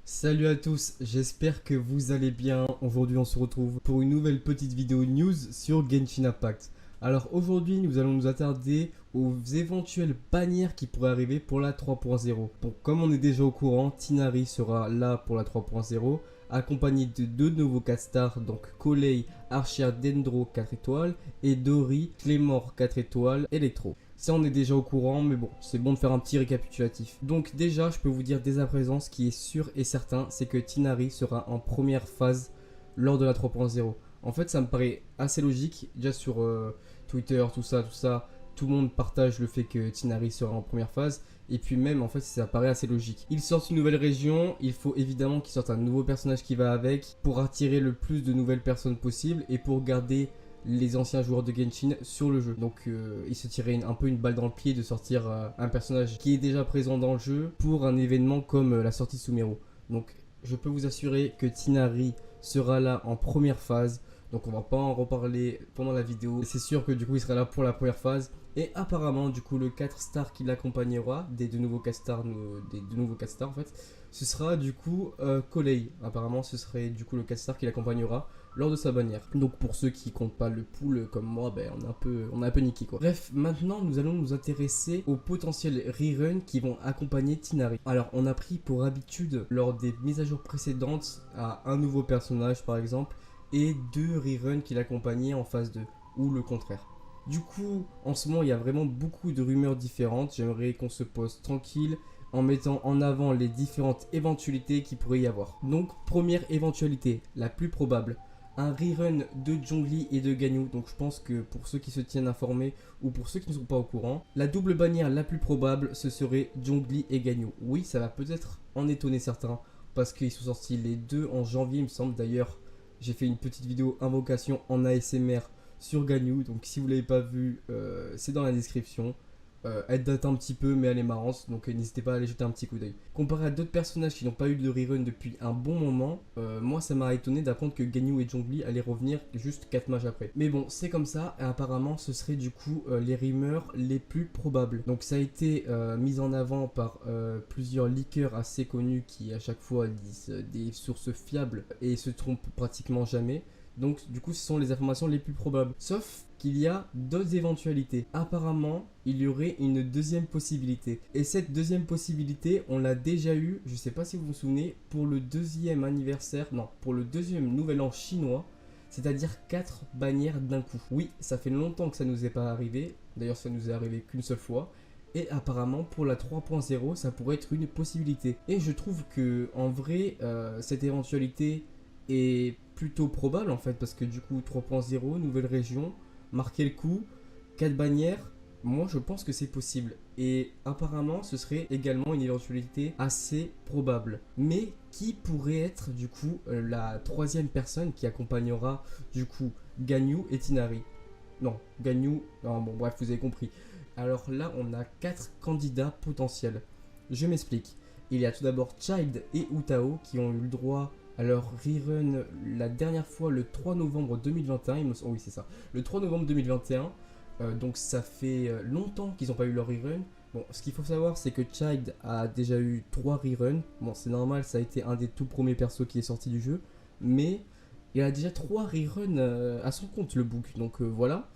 Salut à tous, j'espère que vous allez bien. Aujourd'hui on se retrouve pour une nouvelle petite vidéo news sur Genshin Impact. Alors aujourd'hui nous allons nous attarder aux éventuelles bannières qui pourraient arriver pour la 3.0. Bon, comme on est déjà au courant, Tighnari sera là pour la 3.0, accompagné de deux nouveaux 4 stars, donc Collei, Archer Dendro 4 étoiles et Dori, Claymore 4 étoiles, Electro. Ça on est déjà au courant, mais bon, c'est bon de faire un petit récapitulatif. Donc déjà, je peux vous dire dès à présent, ce qui est sûr et certain, c'est que Tighnari sera en première phase lors de la 3.0. En fait, ça me paraît assez logique, déjà sur Twitter, tout le monde partage le fait que Tighnari sera en première phase. Et puis même, en fait, ça paraît assez logique. Ils sortent une nouvelle région, il faut évidemment qu'ils sortent un nouveau personnage qui va avec, pour attirer le plus de nouvelles personnes possible, et pour garder les anciens joueurs de Genshin sur le jeu. Donc il se tirait un peu une balle dans le pied de sortir un personnage qui est déjà présent dans le jeu pour un événement comme la sortie Sumeru. Donc je peux vous assurer que Tighnari sera là en première phase. Donc on va pas en reparler pendant la vidéo. C'est sûr que du coup il sera là pour la première phase. Et apparemment du coup le 4 star qui l'accompagnera, des deux nouveaux 4 stars, en fait, ce sera du coup Collei. Apparemment ce serait du coup le 4 star qui l'accompagnera lors de sa bannière. Donc pour ceux qui comptent pas le pool comme moi, ben on est un peu niqué quoi. Bref, maintenant nous allons nous intéresser aux potentiels reruns qui vont accompagner Tighnari. Alors on a pris pour habitude lors des mises à jour précédentes à un nouveau personnage par exemple et deux reruns qui l'accompagnaient en phase 2 ou le contraire. Du coup, en ce moment, il y a vraiment beaucoup de rumeurs différentes. J'aimerais qu'on se pose tranquille en mettant en avant les différentes éventualités qu'il pourrait y avoir. Donc, première éventualité, la plus probable, un rerun de Zhongli et de Ganyu. Donc, je pense que pour ceux qui se tiennent informés ou pour ceux qui ne sont pas au courant, la double bannière la plus probable, ce serait Zhongli et Ganyu. Oui, ça va peut-être en étonner certains parce qu'ils sont sortis les deux en janvier, il me semble. D'ailleurs, j'ai fait une petite vidéo invocation en ASMR sur Ganyu, donc si vous l'avez pas vu, c'est dans la description. Elle date un petit peu mais elle est marrante, donc n'hésitez pas à aller jeter un petit coup d'œil. Comparé à d'autres personnages qui n'ont pas eu de rerun depuis un bon moment, moi ça m'a étonné d'apprendre que Ganyu et Zhongli allaient revenir juste 4 matchs après. Mais bon, c'est comme ça, et apparemment ce serait du coup les rumeurs les plus probables. Donc ça a été mis en avant par plusieurs leakers assez connus qui à chaque fois disent des sources fiables et se trompent pratiquement jamais. Donc du coup ce sont les informations les plus probables. Sauf qu'il y a d'autres éventualités. Apparemment il y aurait une deuxième possibilité. Et cette deuxième possibilité on l'a déjà eu, je sais pas si vous vous souvenez, pour le deuxième anniversaire, non, pour le deuxième nouvel an chinois. C'est-à-dire 4 bannières d'un coup. Oui, ça fait longtemps que ça nous est pas arrivé. D'ailleurs ça nous est arrivé qu'une seule fois. Et apparemment pour la 3.0 ça pourrait être une possibilité. Et je trouve que en vrai cette éventualité est plutôt probable en fait parce que du coup 3.0, nouvelle région, marquer le coup, 4 bannières, moi je pense que c'est possible. Et apparemment ce serait également une éventualité assez probable. Mais qui pourrait être du coup la troisième personne qui accompagnera du coup Ganyu et Tighnari? Non, Ganyu, non bon bref vous avez compris. Alors là on a 4 candidats potentiels. Je m'explique. Il y a tout d'abord Child et Utao qui ont eu le droit à leur rerun la dernière fois le 3 novembre 2021. Oh oui, c'est ça, le 3 novembre 2021. Donc ça fait longtemps qu'ils n'ont pas eu leur rerun. Bon, ce qu'il faut savoir, c'est que Child a déjà eu 3 reruns. Bon, c'est normal, ça a été un des tout premiers persos qui est sorti du jeu. Mais il a déjà 3 reruns à son compte, le book. Donc voilà.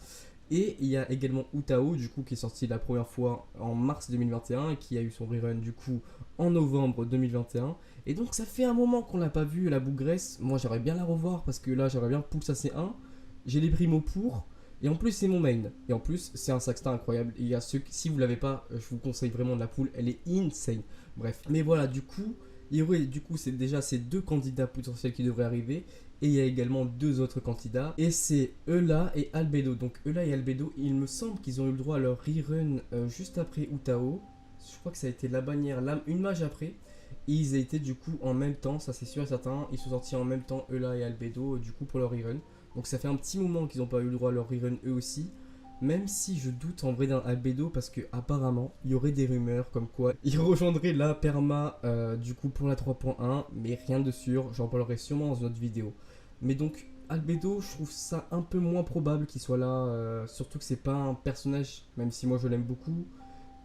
Et il y a également Utao, du coup, qui est sorti la première fois en mars 2021 et qui a eu son rerun, du coup, en novembre 2021. Et donc, ça fait un moment qu'on l'a pas vu, la bougresse. Moi, j'aimerais bien la revoir parce que là, j'aimerais bien Pulse AC1. J'ai les primos pour. Et en plus, c'est mon main. Et en plus, c'est un Saxta incroyable. Et il y a ceux si vous l'avez pas, je vous conseille vraiment de la pool. Elle est insane. Bref. Mais voilà, du coup, il y aurait, du coup, c'est déjà ces deux candidats potentiels qui devraient arriver. Et il y a également 2 autres candidats. Et c'est Eula et Albedo. Donc Eula et Albedo, il me semble qu'ils ont eu le droit à leur rerun juste après Utao. Je crois que ça a été la bannière, une mage après. Et ils étaient du coup en même temps, ça c'est sûr et certain. Ils sont sortis en même temps, Eula et Albedo, du coup pour leur rerun. Donc ça fait un petit moment qu'ils n'ont pas eu le droit à leur rerun eux aussi. Même si je doute en vrai d'un Albedo parce que apparemment il y aurait des rumeurs comme quoi il rejoindrait la perma du coup pour la 3.1, mais rien de sûr, j'en parlerai sûrement dans une autre vidéo. Mais donc Albedo, je trouve ça un peu moins probable qu'il soit là, surtout que c'est pas un personnage, même si moi je l'aime beaucoup,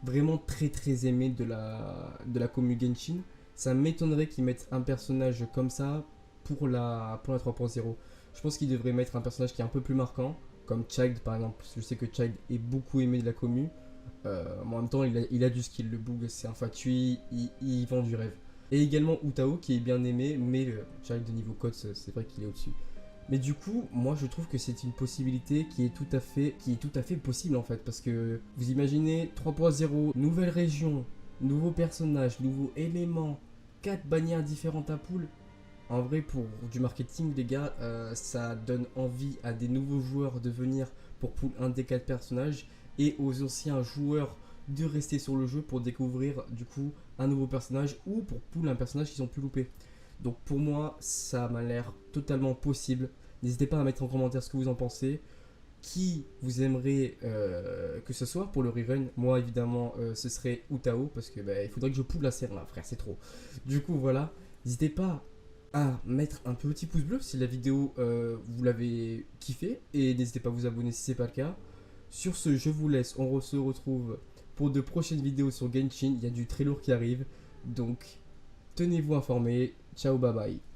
vraiment très très aimé de la commu Genshin. Ça m'étonnerait qu'ils mettent un personnage comme ça pour la 3.0. Je pense qu'ils devraient mettre un personnage qui est un peu plus marquant, comme Child par exemple. Je sais que Child est beaucoup aimé de la commu. En même temps, il a du skill. Le Boog, c'est un fatuit, il vend du rêve. Et également Utao qui est bien aimé, mais le Child de niveau code, c'est vrai qu'il est au-dessus. Mais du coup, moi je trouve que c'est une possibilité qui est tout à fait possible en fait. Parce que vous imaginez 3.0, nouvelle région, nouveaux personnages, nouveaux éléments, 4 bannières différentes à pool. En vrai, pour du marketing, les gars, ça donne envie à des nouveaux joueurs de venir pour pool un des 4 personnages et aux anciens joueurs de rester sur le jeu pour découvrir du coup un nouveau personnage ou pour pool un personnage qu'ils ont pu louper. Donc pour moi, ça m'a l'air totalement possible. N'hésitez pas à mettre en commentaire ce que vous en pensez. Qui vous aimeriez que ce soit pour le rerun. Moi évidemment ce serait Utao parce que il faudrait que je poule la serre là frère, c'est trop. Du coup voilà, n'hésitez pas à mettre un petit pouce bleu si la vidéo vous l'avez kiffé et n'hésitez pas à vous abonner si c'est pas le cas. Sur ce, je vous laisse, on se retrouve pour de prochaines vidéos sur Genshin, il y a du très lourd qui arrive, donc tenez-vous informés, ciao bye bye.